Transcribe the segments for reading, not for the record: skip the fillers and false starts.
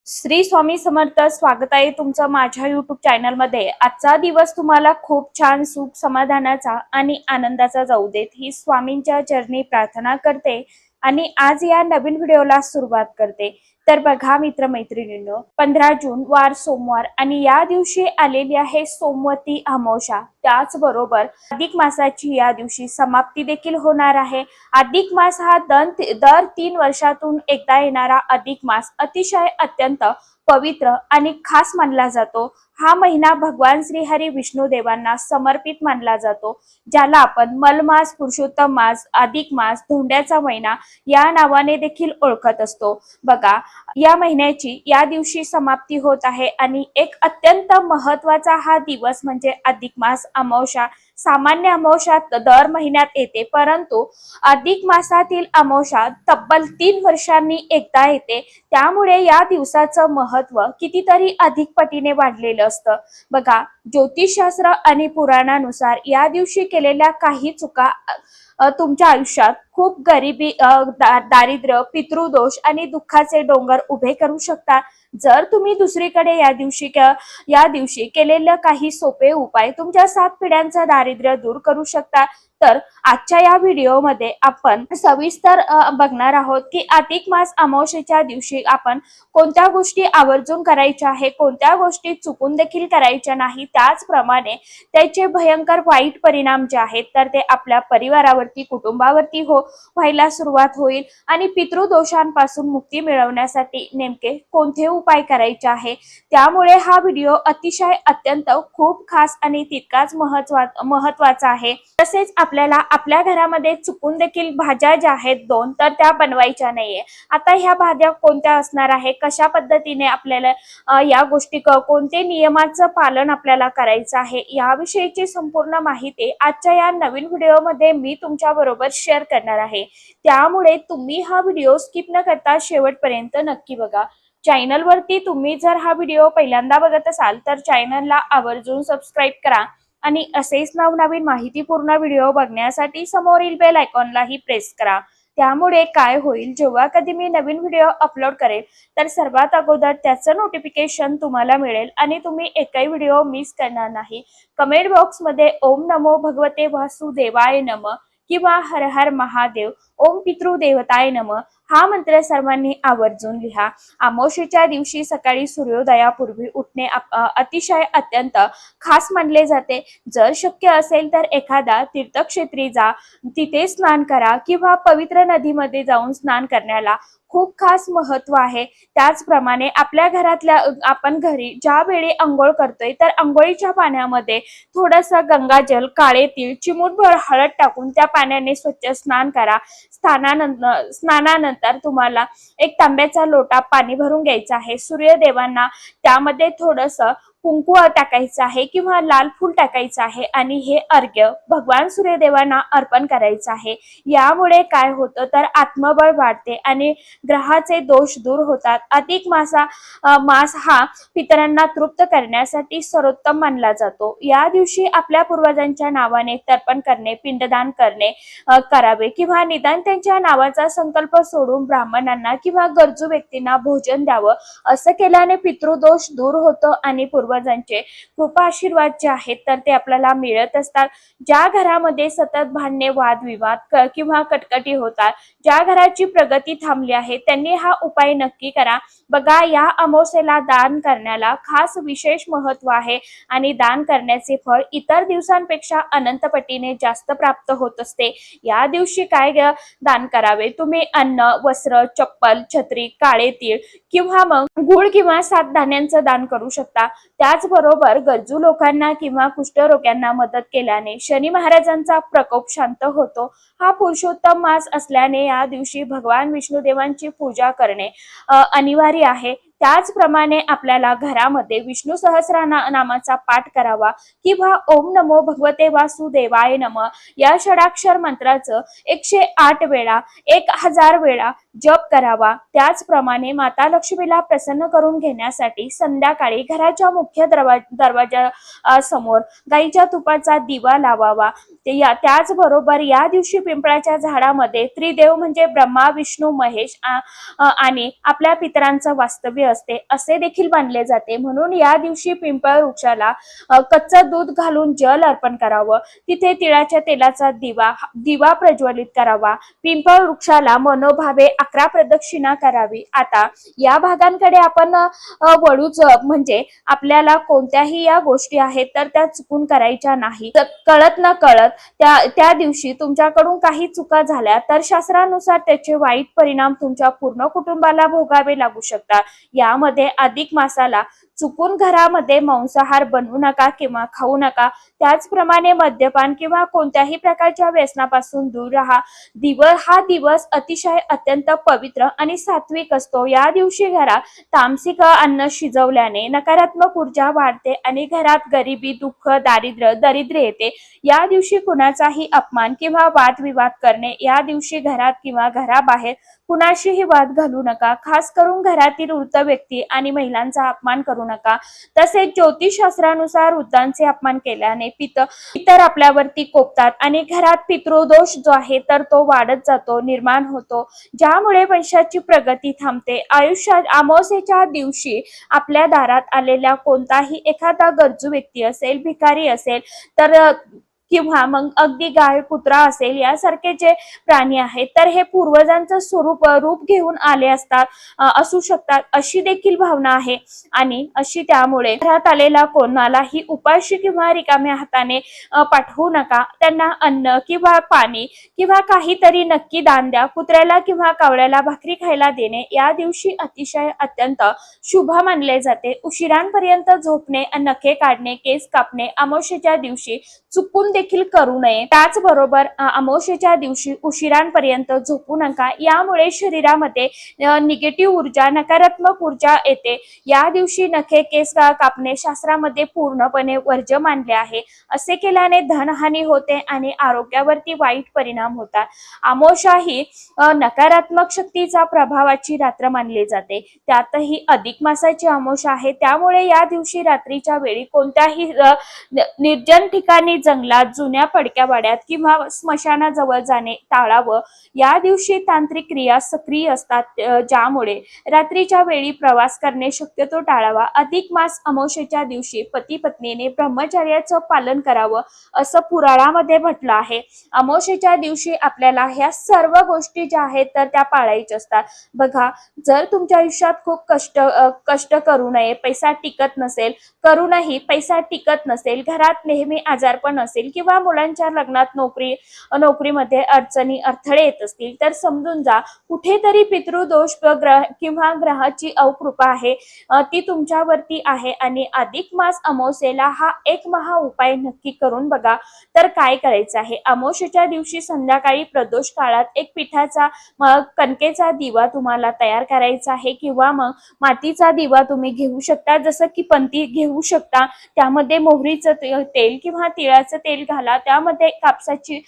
श्री स्वामी समर्थ. स्वागत आहे तुमचं माझ्या YouTube चॅनल मध्ये. आजचा दिवस तुम्हाला खूप छान सुख समाधानाचा आणि आनंदाचा जाऊ देत ही स्वामींच्या चरणी प्रार्थना करते आणि आज या नवीन व्हिडिओला सुरुवात करते. तर बघा मित्र मैत्रिणींनो, 15 जून वार सोमवार आणि या दिवशी आलेली आहे सोमवती अमावस्या. त्याचबरोबर अधिक मासाची या दिवशी समाप्ती देखील होणार आहे. अधिक मास हा दर 3 वर्षातून एकदा येणारा अधिक मास अतिशय अत्यंत पवित्र आणि खास मानला जातो. हा महिना भगवान श्री हरी विष्णू देवांना समर्पित मानला जातो, ज्याला आपण मलमास, पुरुषोत्तम मास, अधिक मास, धोंड्याचा महिना या नावाने देखील ओळखत असतो. बघा, या महिन्याची या दिवशी समाप्ती होत आहे आणि एक अत्यंत महत्वाचा हा दिवस म्हणजे अधिक मास अमावस्या. सामान्य अमावस्या दर महिन्यात येते, परंतु अधिक मासातील अमावस्या तब्बल 3 वर्षांनी एकदा येते. त्यामुळे या दिवसाचं महत्व कितीतरी अधिक पटीने वाढलेलं असतं. बघा, ज्योतिषशास्त्र आणि पुराणानुसार या दिवशी केलेल्या काही चुका तुमच्या आयुष्यात खूप गरिबी, दारिद्र्य, पितृदोष आणि दुःखाचे डोंगर उभे करू शकता. जर तुम्ही दुसरीकडे या दिवशी केलेले काही सोपे उपाय तुमच्या 7 पिढ्यांचं दारिद्र्य दूर करू शकता. तर आजच्या या व्हिडिओमध्ये आपण सविस्तर बघणार आहोत की अधिक मास अमावस्येच्या दिवशी आपण कोणत्या गोष्टी आवर्जून करायच्या आहे, कोणत्या गोष्टी चुकून देखील करायच्या नाही. त्याचप्रमाणे त्याचे भयंकर वाईट परिणाम जे आहेत तर ते आपल्या परिवारावरती, कुटुंबावरती व्हायला सुरुवात होईल आणि पितृदोषांपासून मुक्ती मिळवण्यासाठी नेमके कोणते उपाय करायचे आहे. त्यामुळे हा व्हिडिओ अतिशय अत्यंत खूप खास आणि तितकाच महत्वाचा आहे. तसेच आपल्याला आपल्या घरामध्ये चुकून देखील भाज्या ज्या आहेत 2 तर त्या बनवायच्या नाहीये. आता ह्या भाज्या कोणत्या असणार आहे, कशा पद्धतीने आपल्याला या गोष्टी, कोणते नियमांचं पालन आपल्याला करायचं आहे, याविषयीची संपूर्ण माहिती आजच्या या नवीन व्हिडिओमध्ये मी तुमच्या बरोबर शेअर करणार आहे. त्यामुळे तुम्ही हा व्हिडिओ स्किप न करता शेवटपर्यंत नक्की बघा. चॅनलवरती तुम्ही जर हा व्हिडिओ पहिल्यांदा बघत असाल तर चॅनलला आवर्जून सबस्क्राईब करा आणि असेच नवनवीन माहितीपूर्ण व्हिडिओ बघण्यासाठी समोरील बेल आयकॉनलाही प्रेस करा. त्यामुळे काय होईल, जेव्हा कधी मी नवीन व्हिडिओ अपलोड करेल तर सर्वात अगोदर त्याचं नोटिफिकेशन तुम्हाला मिळेल आणि तुम्ही एकही व्हिडिओ मिस करणार नाही. कमेंट बॉक्समध्ये ओम नमो भगवते वासुदेवाय नमः किंवा हर हर महादेव, ओम पितृदेवताय नमः हा मंत्र सर्वांनी आवर्जून लिहा. अमावस्येच्या दिवशी सकाळी सूर्योदयापूर्वी उठणे अतिशय अत्यंत खास मानले जाते. जर शक्य असेल तर एखादा तीर्थक्षेत्री जा, तिथे स्नान करा किंवा पवित्र नदीमध्ये जाऊन स्नान करण्याला खूप खास महत्व आहे. त्याचप्रमाणे आपल्या घरातल्या आपण घरी ज्या वेळी अंघोळ करतोय तर अंघोळीच्या पाण्यामध्ये थोडंसं गंगाजल, काळे तीळ, चिमूटभर हळद टाकून त्या पाण्याने स्वच्छ स्नान करा. स्नानानंतर तुम्हाला एक तांब्याचा लोटा पाणी भरून घ्यायचा आहे. सूर्यदेवांना त्यामध्ये थोडंसं कुंकू टाकायचं आहे किंवा लाल फूल टाकायचं आहे आणि हे अर्घ्य भगवान सूर्यदेवांना अर्पण करायचं आहे. यामुळे काय होतं तर आत्मबळ वाढते आणि ग्रहाचे दोष दूर होतात. अधिक मास हा पितरांना तृप्त करण्यासाठी सर्वोत्तम मानला जातो. या दिवशी आपल्या पूर्वजांच्या नावाने तर्पण करणे, पिंडदान करावे किंवा निदान त्यांच्या नावाचा संकल्प सोडून ब्राह्मणांना किंवा गरजू व्यक्तींना भोजन द्यावं. असं केल्याने पितृदोष दूर होतो आणि पूर्वजांचे कृपा आशीर्वाद जे आहेत तर ते आपल्याला मिळत असतात. ज्या घरामध्ये सतत भांडणे, वादविवाद किंवा कटकटी होतात, ज्या घराची प्रगती थांबली आहे, त्यांनी हा उपाय नक्की करा. बघा, या अमावस्येला दान करण्याला खास विशेष महत्व आहे आणि दान करण्याचे फळ इतर दिवसांपेक्षा अनंत पटीने जास्त प्राप्त होत असते. या दिवशी काय दान करावे, तुम्ही अन्न, वस्त्र, चप्पल, छत्री, काळे तीळ किंवा मग गुळ किंवा 7 धान्यांचं दान करू शकता. त्याचबरोबर गरजू लोकांना किंवा कुष्ठरोग्यांना मदत केल्याने शनी महाराजांचा प्रकोप शांत होतो. हा पुरुषोत्तम मास असल्याने या दिवशी भगवान विष्णुदेवांची पूजा करणे अनिवार्य आहे. त्याचप्रमाणे आपल्याला घरामध्ये विष्णू सहस्रनामाचा पाठ करावा किंवा ओम नमो भगवते वासुदेवाय नमः या षडाक्षर मंत्राचं 108 वेळा, 1000 वेळा जप करावा। त्याचप्रमाणे माता लक्ष्मीला प्रसन्न करून घेण्यासाठी संध्याकाळी घराच्या मुख्य दरवाजा समोर गाईच्या तुपाचा दिवा लावावा। त्याचबरोबर या दिवशी पिंपळाच्या झाडामध्ये त्रिदेव म्हणजे ब्रह्मा विष्णू महेश आणि आपल्या पितरांचं वास्तव्य असते असे देखील मानले जाते। म्हणून या दिवशी पिंपळ वृक्षाला कच्चं दूध घालून जल अर्पण करावं। तिथे तिळाच्या तेलाचा दिवा प्रज्वलित करावा। पिंपळ वृक्षाला मनोभावे 11 प्रदक्षिणा करावी। आता या भागांकडे आपण वळूच, म्हणजे आपल्याला कोणत्याही या गोष्टी आहेत तर त्या चुकून करायच्या नाही। कळत न कळत त्या दिवशी तुमच्याकडून काही चुका झाल्या तर शास्त्रानुसार त्याचे वाईट परिणाम तुमच्या पूर्ण कुटुंबाला भोगावे लागू शकतात। यामध्ये अधिक मासाला चुकून घरामध्ये मांसाहार बनवू नका किंवा खाऊ नका। त्याचप्रमाणे मद्यपान किंवा कोणत्याही प्रकारच्या व्यसनापासून दूर राहा। हा दिवस अतिशय अत्यंत पवित्र आणि सात्विक असतो। या दिवशी घरात तामसिक अन्न शिजवल्याने नकारात्मक ऊर्जा वाढते आणि घरात गरिबी, दुःख, दरिद्र येते। या दिवशी कुणाचाही अपमान किंवा वादविवाद करणे, या दिवशी घरात किंवा घराबाहेर कुणाशीही वाद घालू नका। खास करून घरातील वृद्ध व्यक्ती आणि महिलांचा अपमान करू नका। तसेच ज्योतिषशास्त्रानुसार वृद्धांचे अपमान केल्याने पितर आपल्यावरती कोपतात आणि घरात पितृदोष जो आहे तर तो वाढत जातो, निर्माण होतो, ज्यामुळे वंशाची प्रगती थांबते। आयुष्यात अमावास्येच्या दिवशी आपल्या दारात आलेला कोणताही एखादा गरजू व्यक्ती असेल, भिकारी असेल तर किंवा मग अगदी गाय, कुत्रा असेल, यासारखे जे प्राणी आहेत तर हे पूर्वजांचं रूप घेऊन आले असू शकतात अशी देखील भावना आहे। आणि अशी त्यामुळे घरात आलेला कोणालाही उपाशी किंवा रिकाम्या हाताने पाठवू नका। त्यांना अन्न किंवा पाणी किंवा काहीतरी नक्की दान द्या। कुत्र्याला किंवा कावळ्याला भाकरी खायला देणे या दिवशी अतिशय अत्यंत शुभ मानले जाते। उशिरांपर्यंत झोपणे, नखे काढणे, केस कापणे अमावस्येच्या दिवशी चुकून देखील करू नये। त्याचबरोबर अमावस्येच्या दिवशी उशिरांपर्यंत झोपू नका, यामुळे शरीरामध्ये निगेटिव्ह ऊर्जा, नकारात्मक ऊर्जा येते। या दिवशी नखे, केस कापणे शास्त्रामध्ये पूर्णपणे वर्ज्य मानले आहे। असे केल्याने धनहानी होते आणि आरोग्यावरती वाईट परिणाम होतात। अमावस्या ही नकारात्मक शक्तीचा प्रभावाची रात्र मानली जाते। त्यातही अधिक मासाची अमावस्या आहे, त्यामुळे या दिवशी रात्रीच्या वेळी कोणत्याही निर्जन ठिकाणी, जंगलात, जुन्या पडक्या वाड्यात किंवा स्मशानाजवळ जाणे टाळावं। या दिवशी तांत्रिक क्रिया सक्रिय असतात, ज्यामुळे रात्रीच्या वेळी प्रवास करणे शक्यतो टाळावा। अधिक मास अमावस्येच्या दिवशी पती पत्नीने ब्रह्मचर्याचं पालन करावं असं पुराणामध्ये म्हटलं आहे। अमावस्येच्या दिवशी आपल्याला ह्या सर्व गोष्टी ज्या आहेत तर त्या पाळायच्या असतात। बघा, जर तुमच्या आयुष्यात खूप कष्ट करू नये, पैसा टिकत नसेल, करूनही पैसा टिकत नसेल, घरात नेहमी आजारपण असेल किंवा मुलांच्या लग्नात नोकरीमध्ये अडचणी येत असतील तर समजून जा, कुठेतरी पितृदोष किंवा ग्रहाची अकृपा आहे, ती तुमच्यावरती आहे। आणि अधिक मास अमावस्येला हा एक महा उपाय नक्की करून बघा। तर काय करायचं आहे, अमावस्येच्या दिवशी संध्याकाळी प्रदोष काळात एक पिठाचा कणकेचा दिवा तुम्हाला तयार करायचा आहे किंवा मग मातीचा दिवा तुम्ही घेऊ शकता, जसं की पंती घेऊ शकता। त्यामध्ये मोहरीचं तेल किंवा तिळाचं तेल घाला, त्यामध्ये कापसाची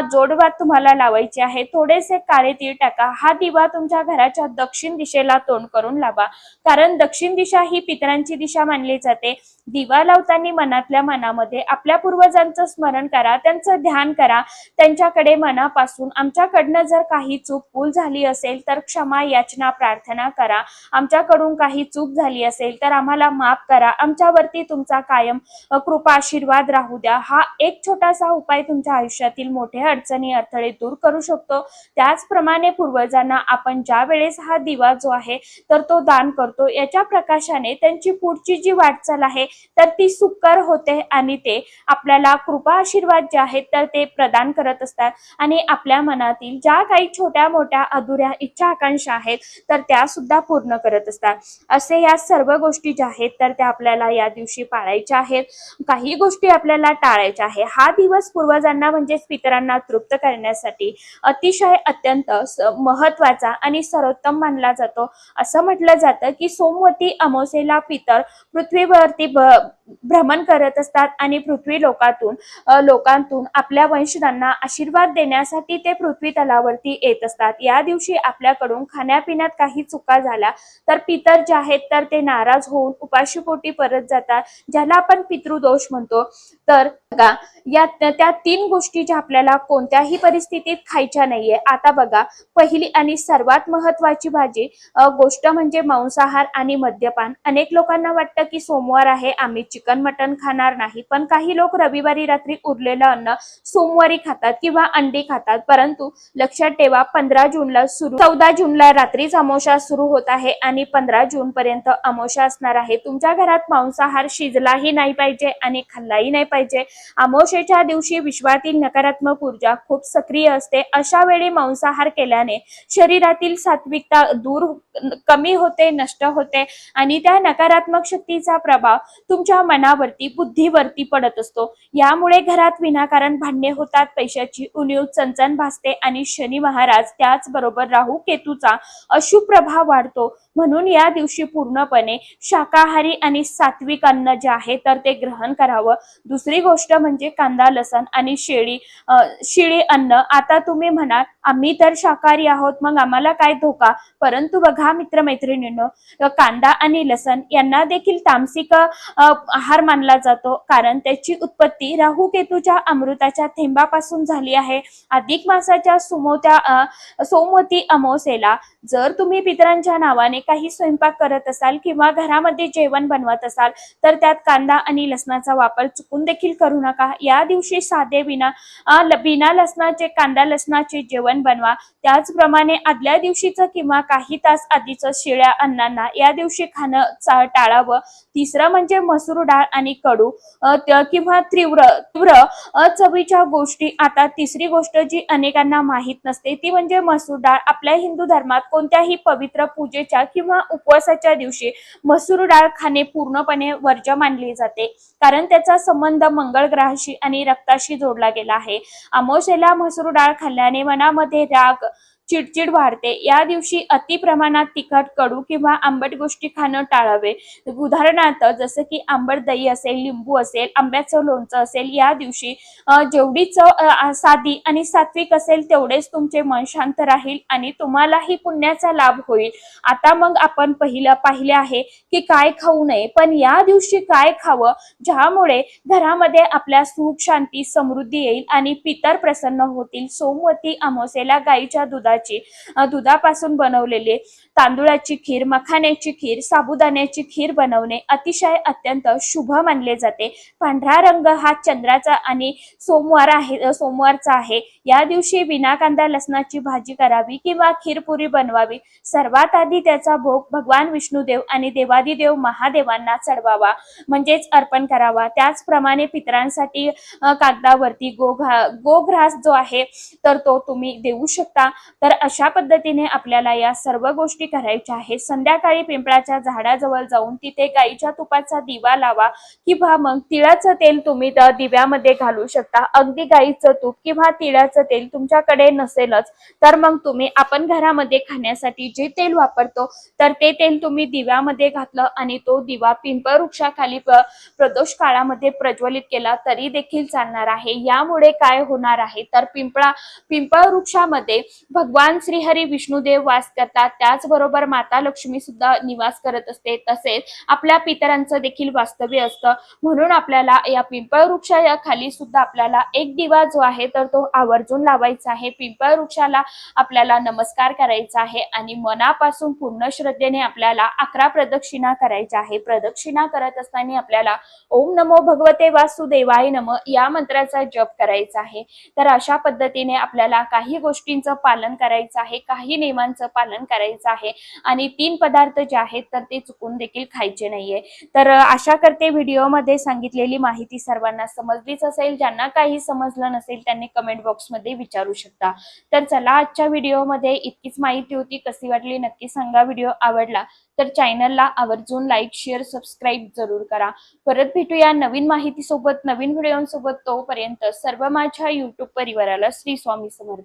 जोडवात तुम्हाला लावायची आहे, थोडेसे काळे तीळ टाका। हा दिवा तुमच्या घराच्या दक्षिण दिशेला तोंड करून लावा, कारण दक्षिण दिशा ही पितरांची दिशा मानली जाते। दिवा लावताना मनातल्या मनामध्ये आपल्या पूर्वजांचं स्मरण करा, त्यांचं ध्यान करा, त्यांच्याकडे मनापासून आमच्याकडनं जर काही भूल झाली असेल तर क्षमा याचना प्रार्थना करा, आमच्याकडून काही चूक झाली असेल तर आम्हाला माफ करा, आमच्यावरती तुमचा कायम कृपा आशीर्वाद राहू द्या। हा एक छोटासा उपाय तुमच्या आयुष्यातील मोठे अडचणी, अडथळे दूर करू शकतो। त्याचप्रमाणे पूर्वजांना आपण ज्या वेळेस हा दिवा जो आहे तर तो दान करतो, याच्या प्रकाशाने त्यांची पुढची जी वाटचाल आहे तर ती सुकर होते आणि ते आपल्याला कृपा आशीर्वाद जे आहेत तर ते प्रदान करत असतात आणि आपल्या मनातील ज्या काही छोट्या मोठ्या अधुऱ्या इच्छा आकांक्षा आहेत तर त्या सुद्धा पूर्ण करत असतात। असे या सर्व गोष्टी ज्या आहेत तर त्या आपल्याला या दिवशी पाळायच्या आहेत, काही गोष्टी आपल्याला टाळायच्या आहे। हा दिवस पूर्वजांना म्हणजेच पितरांना तृप्त करण्यासाठी अतिशय अत्यंत महत्वाचा आणि सर्वोत्तम मानला जातो। असं म्हटलं जातं की सोमवती अमावस्येला पितर पृथ्वीवरती भ्रमण करत असतात आणि पृथ्वी लोकांतून आपल्या वंशजांना आशीर्वाद देण्यासाठी ते पृथ्वी तलावरती येत असतात। या दिवशी आपल्याकडून खाण्यापिण्यात काही चुका झाल्या तर पितर जे आहेत तर ते नाराज होऊन उपाशीपोटी परत जातात, ज्याला आपण पितृदोष म्हणतो। तर बघा या त्या 3 गोष्टी ज्या आपल्याला कोणत्याही परिस्थितीत खायच्या नाहीये। आता बघा पहिली आणि सर्वात महत्वाची गोष्ट म्हणजे मांसाहार आणि मद्यपान। अनेक लोकांना वाटतं की सोमवार आहे आम्ही चिकन मटन खाणार नाही, पण काही लोक रविवारी रात्री उरलेलं अन्न सोमवारी खातात किंवा अंडी खातात। परंतु लक्षात ठेवा 14 जूनला रात्रीच अमावस्या सुरू होत आहे आणि 15 जून पर्यंत अमावस्या असणार आहे। तुमच्या घरात मांसाहार शिजलाही नाही पाहिजे आणि खाल्लाही नाही पाहिजे। अमावस्येच्या दिवशी विश्वातील नकारात्मक ऊर्जा खूप सक्रिय असते। अशा वेळी मांसाहार केल्याने शरीरातील सात्विकता कमी होते, नष्ट होते आणि त्या नकारात्मक शक्तीचा प्रभाव तुमच्या मनावरती बुद्धीवरती पडत असतो। यामुळे घरात विनाकारण भांडणे होतात, पैशाची उणीव चणचण भासते आणि शनी महाराज त्याचबरोबर राहू केतूचा अशुभ प्रभाव वाढतो। म्हणून या दिवशी पूर्णपणे शाकाहारी आणि सात्विक अन्न जे आहे तर ते ग्रहण करावं। दुसरी गोष्ट म्हणजे कांदा लसण आणि शिळी अन्न। आता तुम्ही म्हणाल आम्ही तर शाकाहारी आहोत मग आम्हाला काय धोका, परंतु बघा मित्रमैत्रिणींनो कांदा आणि लसण यांना देखील तामसिक आहार मानला जातो, कारण त्याची उत्पत्ती राहू केतूच्या अमृताच्या थेंबापासून झाली आहे। अधिक मासाच्या सोमवती अमावस्येला जर तुम्ही पितरांच्या नावाने काही स्वयंपाक करत असाल किंवा घरामध्ये जेवण बनवत असाल तर त्यात कांदा आणि लसणाचा वापर चुकून देखील करू नका। या दिवशी साधे बिना लसणाचे कांदा लसणाचे जेवण बनवा। त्याचप्रमाणे आदल्या दिवशीचं किंवा काही तास आधीचं शिळ्या अन्नांना या दिवशी खाणं टाळावं। तिसरं म्हणजे मसूर डाळ आणि कडू किंवा तीव्र चवीच्या गोष्टी। आता तिसरी गोष्ट जी अनेकांना माहित नसते ती म्हणजे मसूर डाळ। आपल्या हिंदू धर्मात कोणत्याही पवित्र पूजेच्या किंवा उपवासाच्या दिवशी मसूर डाळ खाणे पूर्णपणे वर्ज्य मानले जाते, कारण त्याचा संबंध मंगळ ग्रहाशी आणि रक्ताशी जोडला गेला आहे। अमावस्येला मसूर डाळ खाल्ल्याने मनामध्ये राग चिडचिड वाढते। या दिवशी अति प्रमाणात तिखट कडू किंवा आंबट गोष्टी खाणं टाळावे। उदाहरणार्थ जसं की आंबट दही असेल, लिंबू असेल, आंब्याचं लोणचं असेल। या दिवशी जेवढी चव साधी आणि सात्विक असेल तेवढेच तुमचे मन शांत राहील आणि तुम्हालाही पुण्याचा लाभ होईल। आता मग आपण पाहिले आहे की काय खाऊ नये, पण या दिवशी काय खावं ज्यामुळे घरामध्ये आपल्या सुख शांती समृद्धी येईल आणि पितर प्रसन्न होतील। सोमवती अमावस्येला गाईच्या दुधापासून बनवलेले तांदूळाची खीर, मखाण्याची खीर, साबुदाण्याची खीर बनवणे अतिशय अत्यंत शुभ मानले जाते। पांढरा रंग हा चंद्राचा आणि सोमवारचा आहे। या दिवशी विना कांदा लसणाची भाजी करावी किंवा खीरपुरी बनवावी। सर्वात आधी त्याचा भोग भगवान विष्णुदेव आणि देवादिदेव महादेवांना चढवावा म्हणजेच अर्पण करावा। त्याचप्रमाणे पितरांसाठी कागदावरती गोघ्रास जो आहे तर तो तुम्ही देऊ शकता। तर अशा पद्धतीने आपल्याला या सर्व गोष्टी करायच्या आहेत। संध्याकाळी पिंपळाच्या झाडाजवळ जाऊन तिथे गाईच्या तुपाचा दिवा लावा किंवा मग तिळाचं तेल तुम्ही दिव्यामध्ये घालू शकता। अगदी गाईचं तूप किंवा तिळाचं तेल तुमच्याकडे नसेलच तर मग आपण घरामध्ये खाण्यासाठी जे तेल वापरतो तर ते तेल तुम्ही दिव्यामध्ये घातलं आणि तो दिवा पिंपळ वृक्षाखाली प्रदोष काळामध्ये प्रज्वलित केला तरी देखील चालणार आहे। यामुळे काय होणार आहे तर पिंपळ वृक्षामध्ये भगवान श्रीहरी विष्णुदेव वास करतात, त्याचबरोबर माता लक्ष्मी सुद्धा निवास करत असते, तसेच आपल्या पितरांचं देखील वास्तव्य असतं। म्हणून आपल्याला या पिंपळ वृक्षाच्या खाली सुद्धा आपल्याला एक दिवा जो आहे तर तो आवर्जून लावायचा आहे। पिंपळ वृक्षाला आपल्याला नमस्कार करायचा आहे आणि मनापासून पूर्ण श्रद्धेने आपल्याला 11 प्रदक्षिणा करायच्या आहे। प्रदक्षिणा करत असताना आपल्याला ओम नमो भगवते वासुदेवाय नमः या मंत्राचा जप करायचा आहे। तर अशा पद्धतीने आपल्याला काही गोष्टींचं पालन करायचं आहे, काही नियमांचं पालन करायचं आहे आणि 3 पदार्थ जे आहेत तर ते चुकून देखील खायचे नाहीये. तर आशा करते व्हिडिओमध्ये सांगितलेली माहिती सर्वांना समजलीच असेल. ज्यांना काही समजलं नसेल त्यांनी कमेंट बॉक्समध्ये विचारू शकता. तर चला, आजच्या व्हिडिओमध्ये इतकीच माहिती होती. कशी वाटली नक्की सांगा. व्हिडिओ आवडला तर चॅनलला आवर्जून लाईक, शेअर, सबस्क्राईब जरूर करा. परत भेटूया नवीन माहितीसोबत, नवीन व्हिडिओसोबत. तोपर्यंत सर्व माझ्या YouTube परिवाराला श्री स्वामी समर्थ.